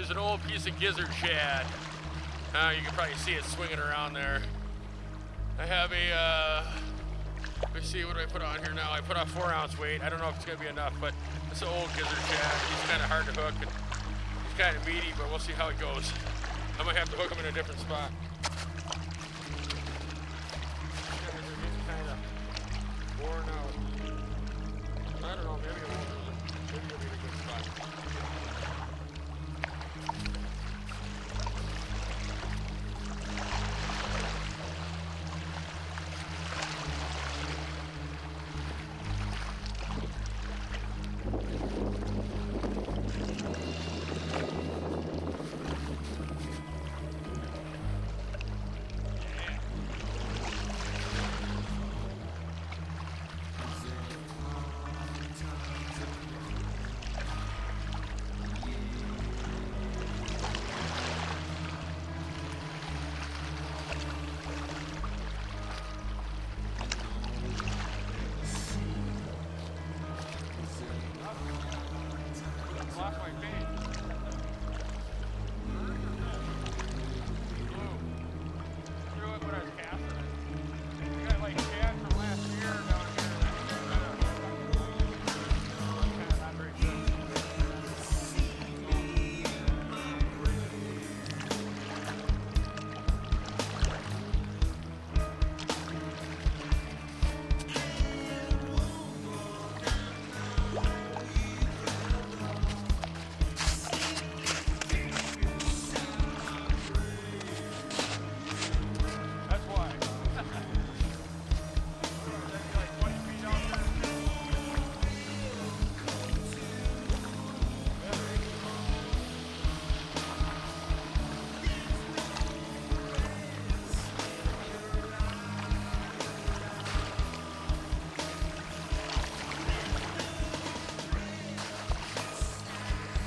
There's an old piece of gizzard shad. You can probably see it swinging around there. I have a, let me see, what do I put on here now? I put on 4 ounce weight. I don't know if it's gonna be enough, but it's an old gizzard shad. He's kind of hard to hook, and he's kind of meaty, but we'll see how it goes. I might have to hook him in a different spot. He's kind of worn out. I don't know, maybe it won't lose him. Maybe it'll be in a good spot.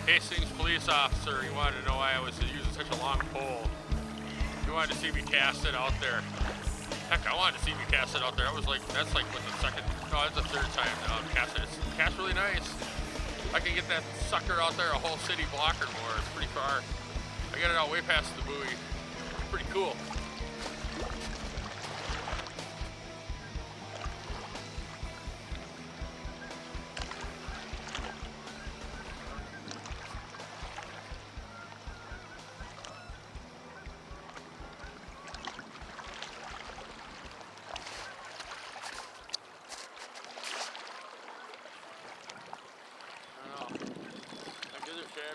Hastings police officer, he wanted to know why I was using such a long pole. He wanted to see me cast it out there. Heck, I wanted to see me cast it out there. I was like, that's like what the second, no, that's the third time now I'm casting it. It's cast really nice. I can get that sucker out there a whole city block or more. It's pretty far. I got it out way past the buoy. Pretty cool.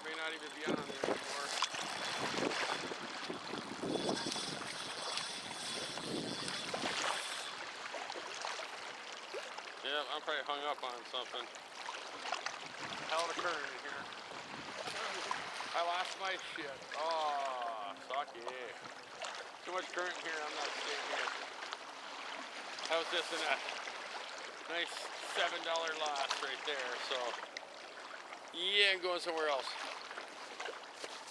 May not even be on there anymore. Yeah, I'm probably hung up on something. Hell of a current in here. I lost my shit. Oh, sucky. Too much current in here, I'm not staying here. I was just in a nice $7 loss right there, so yeah, I'm going somewhere else.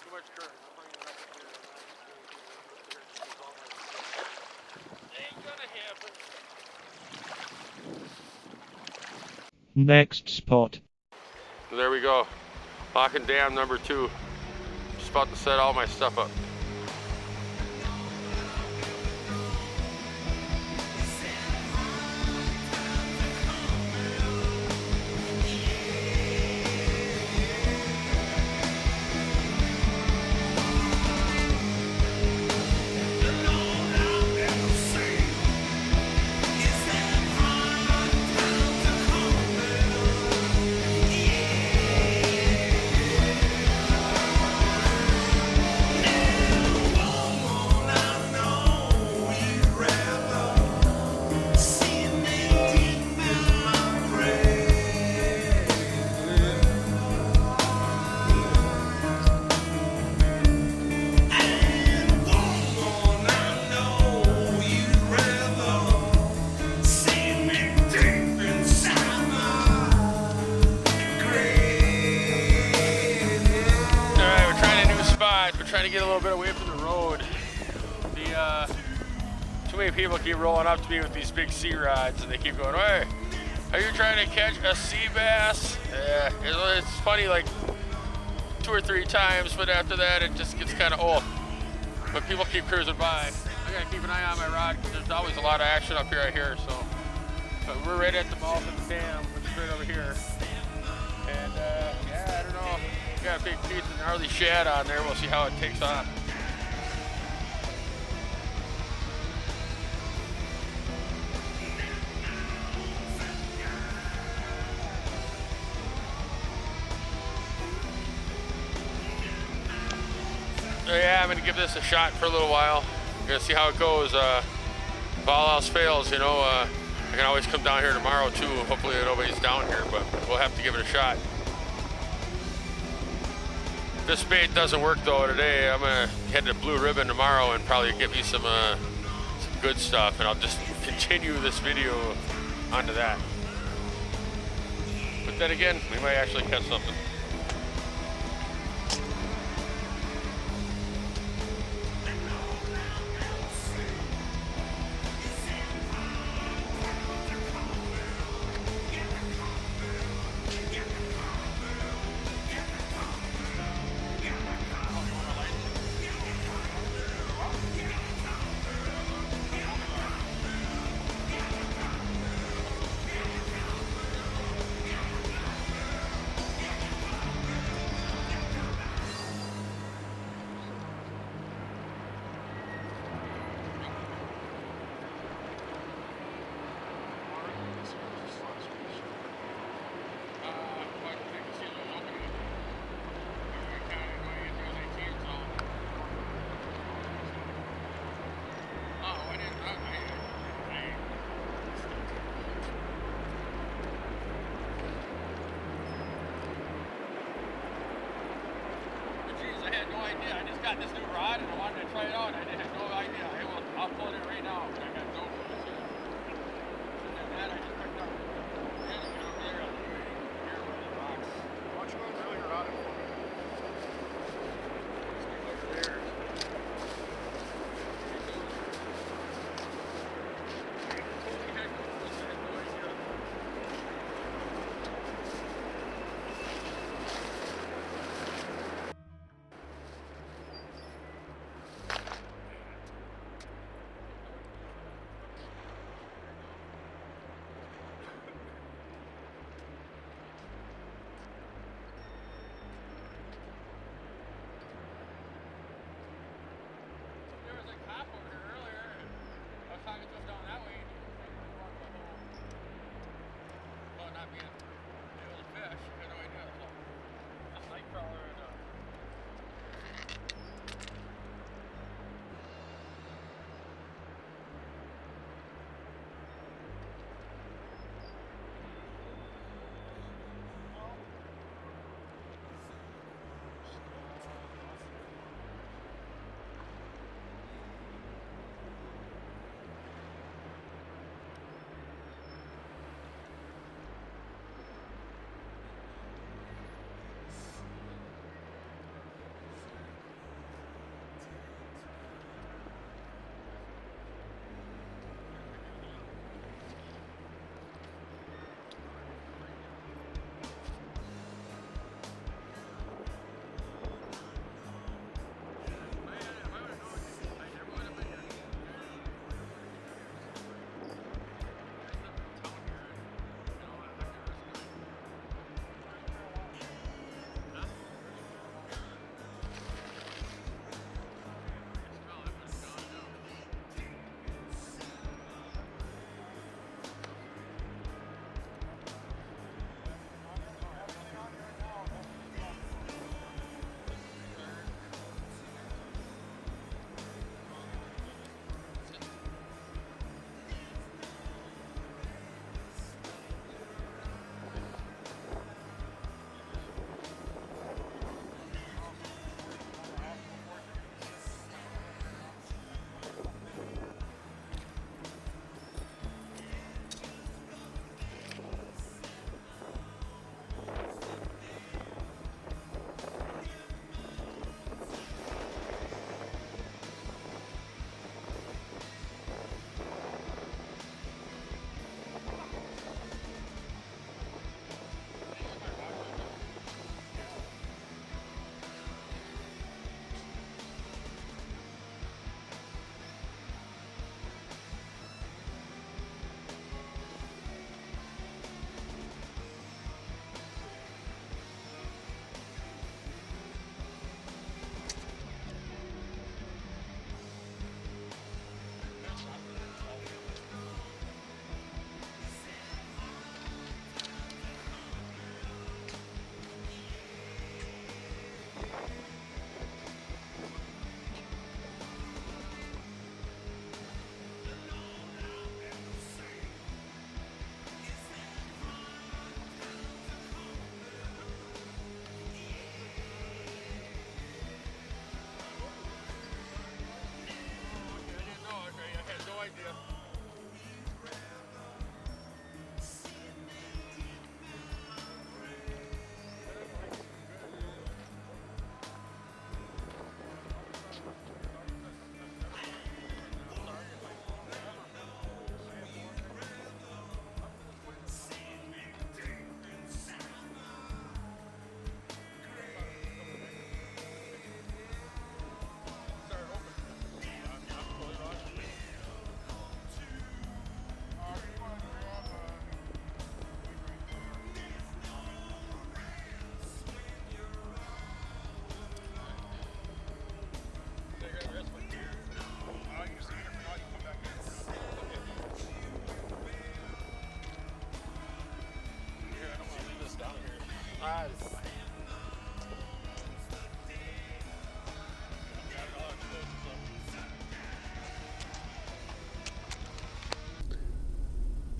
Too much current. I'm bringing it up here. Ain't gonna happen. Next spot. There we go. Locking dam number 2. Just about to set all my stuff up. To get a little bit away from the road. Too many people keep rolling up to me with these big sea rods and they keep going, hey, are you trying to catch a sea bass? Yeah, it's funny, like 2 or 3 times, but after that it just gets kind of old. But people keep cruising by. I gotta keep an eye on my rod because there's always a lot of action up here, I hear. So we're right at the mouth of the dam, which is right over here. And yeah, I don't know. Got a big piece of gnarly shad on there. We'll see how it takes off. So yeah, I'm gonna give this a shot for a little while. I'm gonna see how it goes. If all else fails, you know, I can always come down here tomorrow too. Hopefully nobody's down here, but we'll have to give it a shot. If this bait doesn't work though today, I'm gonna head to Blue Ribbon tomorrow and probably get me some good stuff, and I'll just continue this video onto that. But then again, we might actually catch something. I just got this new rod and I wanted to try it out. I didn't have no idea. Hey, well, I'll pull it right now. I got no clue. And that I just picked up. And over there on here with the box. Why don't you go and drill your rod in for me? Over there.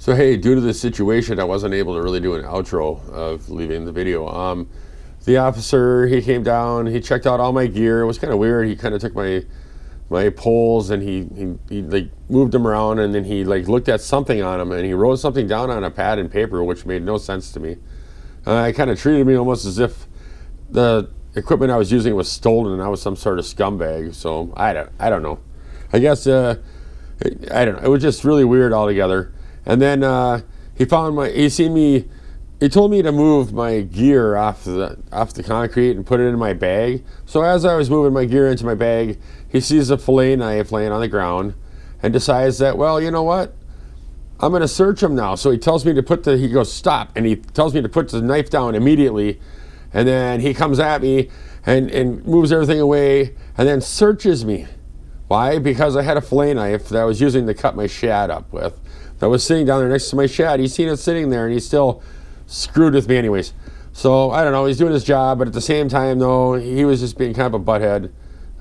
So hey, due to this situation, I wasn't able to really do an outro of leaving the video. The officer, he came down, he checked out all my gear. It was kind of weird. He kind of took my poles and he like moved them around, and then he like looked at something on them and he wrote something down on a pad and paper, which made no sense to me. It kind of treated me almost as if the equipment I was using was stolen and I was some sort of scumbag. So I don't know. I guess I don't know. It was just really weird altogether. And then he told me to move my gear off the concrete and put it in my bag. So as I was moving my gear into my bag, he sees a fillet knife laying on the ground and decides that, well, you know what? I'm going to search him now. So he tells me to he goes, stop. And he tells me to put the knife down immediately. And then he comes at me and moves everything away and then searches me. Why? Because I had a fillet knife that I was using to cut my shad up with. That was sitting down there next to my shad. He's seen it sitting there and he's still screwed with me anyways. So I don't know, he's doing his job, but at the same time though, he was just being kind of a butthead.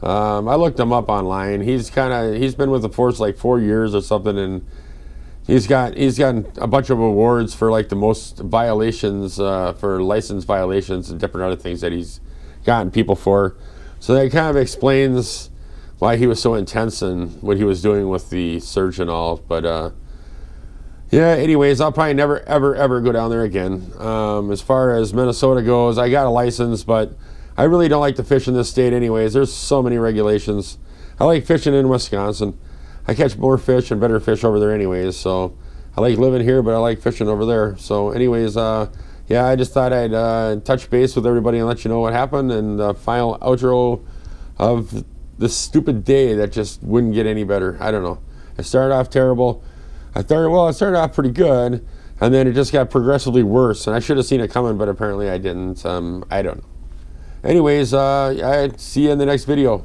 I looked him up online. He's been with the force like 4 years or something, and he's gotten a bunch of awards for like the most violations, for license violations and different other things that he's gotten people for. So that kind of explains why he was so intense in what he was doing with the search and all. But yeah, anyways, I'll probably never, ever, ever go down there again. As far as Minnesota goes, I got a license, but I really don't like to fish in this state anyways. There's so many regulations. I like fishing in Wisconsin. I catch more fish and better fish over there anyways, so I like living here, but I like fishing over there. So anyways, yeah, I just thought I'd touch base with everybody and let you know what happened, and the final outro of this stupid day that just wouldn't get any better. I don't know. It started off terrible. It started off pretty good, and then it just got progressively worse, and I should have seen it coming, but apparently I didn't. I don't know. Anyways, I see you in the next video.